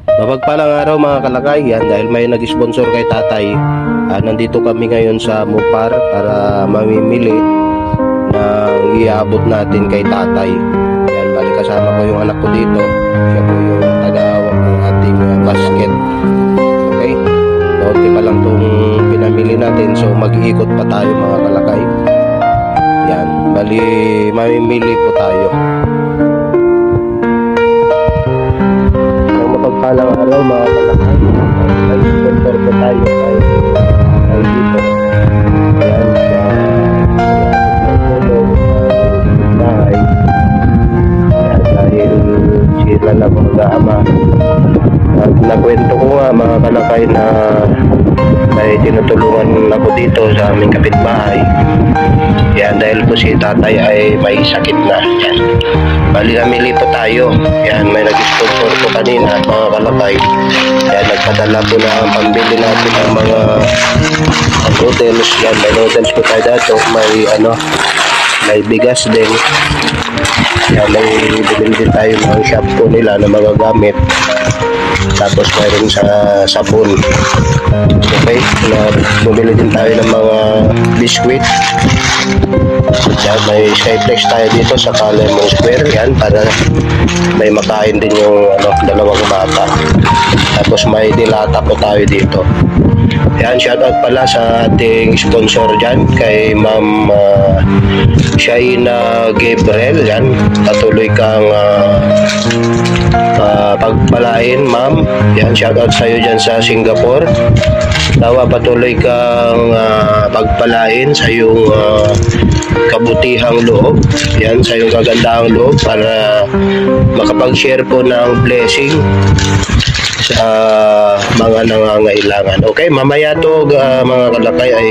Mapagpalang araw mga kalakay, yan, dahil may nag-sponsor kay tatay. Nandito kami ngayon sa Mupar para mamimili ng iabot natin kay tatay. Yan, bali kasama ko yung anak ko dito. Siya po yung tagawang ng ating basket. Okay, naunti pa lang itong pinamili natin, so mag-iikot pa tayo mga kalakay. Yan, bali mamimili po tayo. Pagpalang araw mga kalakay, may sponsor po tayo ay dito. Ayan, sa bahay. Ayan, dahil sila na mag-aama. At nakwento ko nga mga kalakay na may tinutulungan ako dito sa aming kapitbahay. Yan, dahil po si tatay ay may sakit na. Yan, bali namili po tayo. Yan, may nag-sponsor po kanina mga kalakay. Yan, nagpadala po na ang pambili natin ng mga noodles. Yan, may noodles po tayo dato. May bigas din. Yan, may bumili din tayo ng shampoo nila na magagamit. Tapos mayroon sa sabon. Okay, bumili din tayo ng mga biskuit. Yan, may Skyflex tayo dito sa Calamon Square. Yan, para may makain din yung dalawang bata. Tapos may dilata po tayo dito. Yan, shoutout pala sa ating sponsor dyan kay Ma'am Shaina Gabriel. Yan, patuloy kang pagpalain, ma'am. Yan, shoutout sa iyo dyan sa Singapore. Tawa, patuloy kang pagpalain sa iyong kabutihang loob. Yan, sa iyong kagandahang loob para makapag-share po ng blessing sa mga nangangailangan. Okay, mamaya to mga kalakay ay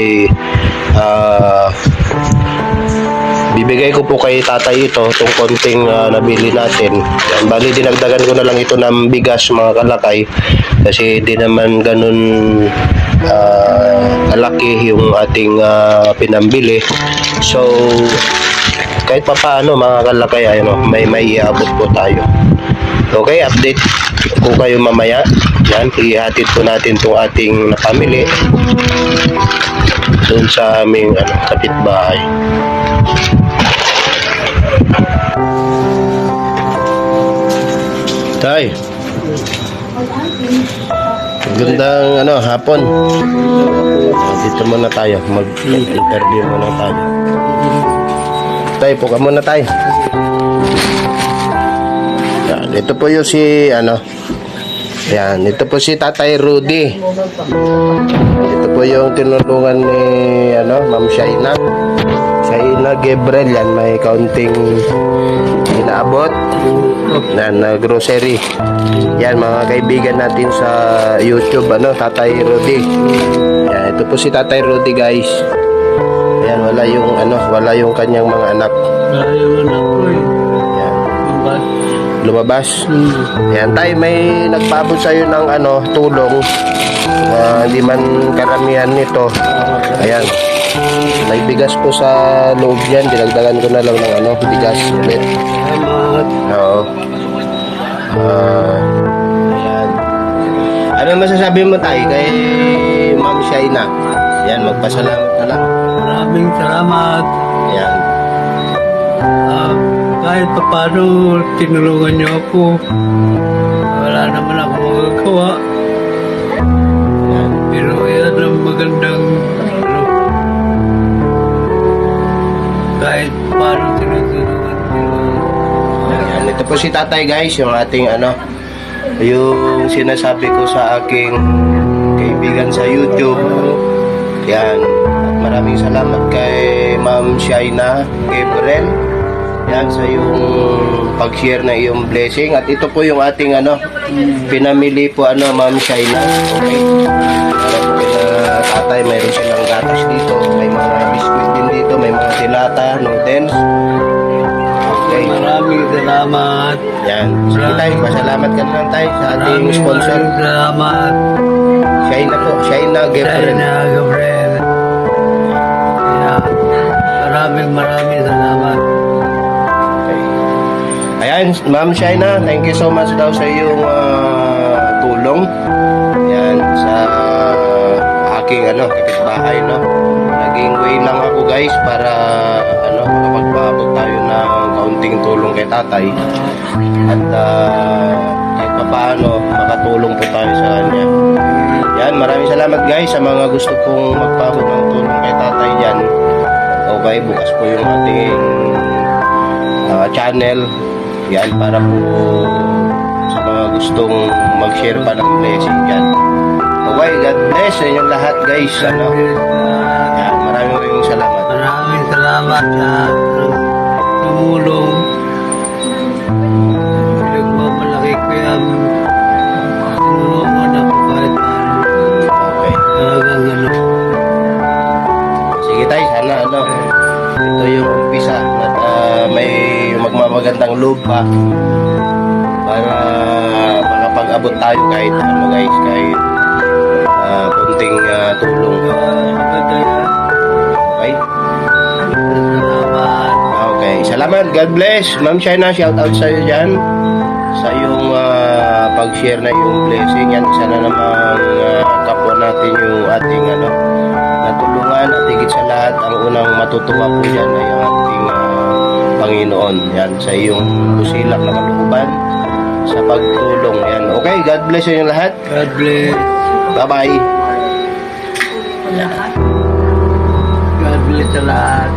bibigay ko po kay tatay ito, itong konting nabili natin. Yan, bali dinagdagan ko na lang ito ng bigas mga kalakay kasi di naman ganun kalaki yung ating pinambili. So kahit pa paano mga kalakay ay may iabot po tayo. Okay, update ko kayo mamaya. Yan, ihatid po natin itong ating napamili doon sa aming kapitbahay. Tay, gandang hapon. Dito muna tayo, mag-interview muna tayo. Tay, puka muna tayo. Yan, ito po yung yan, ito po si Tatay Rudy. Ito po yung tinulungan ni Ma'am Shaina Gabriel. Yan, may kaunting inaabot na grocery. Yan, mga kaibigan natin sa YouTube, Tatay Rudy. Yan, ito po si Tatay Rudy, guys. Yan, wala yung kanyang mga anak. Wala yung anak ko eh. Yan. Lumabas. Lumabas? Yan, tay, may nagpabot sa'yo ng tulong. Hindi man karamihan nito. Ayan, may bigas po sa loob yan. Dinagdagan ko na lang ng bigas ulit. Salamat. Oo. Ayan. Ano masasabi mo tayo kay Ma'am Shaina? Yan, magpasalamat na lang. Maraming salamat. Ayan. Kahit pa paano tinulungan niyo ako. Wala naman ako magagawa. Ayan. Pero yan ang magandang kahit paano tinutulungan niyo. Ayan. Ito po si tatay, guys, yung ating yung sinasabi ko sa aking kaibigan sa YouTube. Yan. At maraming salamat kay Ma'am Shaina Gabriel. Yan, sa yung pag-share na iyong blessing. At ito po yung ating pinamili po Ma'am Shaina. Okay. Para po kina tatay, mayroon silang gatas dito. May mga biskuit din dito. May mga dilata, noodles. Okay. Maraming salamat. Yan. Sige tayo, pasalamat ka lang tayo sa ating sponsor. Maraming salamat. Shaina po, Shaina Gabriel. Shaina Gabriel. Yeah. Maraming salamat. Ayan, Ma'am Shaina, thank you so much daw sa iyong tulong. kapitbahay, no? Naging way lang ako guys para makapagpaabot tayo ng kaunting tulong kay tatay at kahit pa paano makatulong po tayo sa kanya. Yan, maraming salamat guys sa mga gusto pong magpaabot ng tulong kay tatay yan. Okay, bukas po yung ating channel. Yan, para po sa mga gustong mag-share pa ng blessing yan. Okay, God bless sa inyong lahat guys. Yan, maraming salamat. Maraming salamat sa tumulong. Nagmamalaki ko yan. Tinulungan ako kahit ano. Okay. Talagang ano. Sige tayo, sana ito yung umpisa at may magmamagandang loob pa para makapag-abot tayo kahit ano guys, kahit kunting tulong. Okay? Salamat. Okay. Salamat. God bless. Ma'am Shaina, shout out sa iyo dyan. Sa iyong pag-share na yung blessing. Yan, isa na namang kapwa natin yung ating natulungan at higit sa lahat, ang unang matutuwa po dyan ay ang ating Panginoon. Yan, sa iyong busilak na kalooban sa pagtulong. Yan. Okay, God bless sa inyo lahat. God bless. Bye-bye. God bless sa lahat.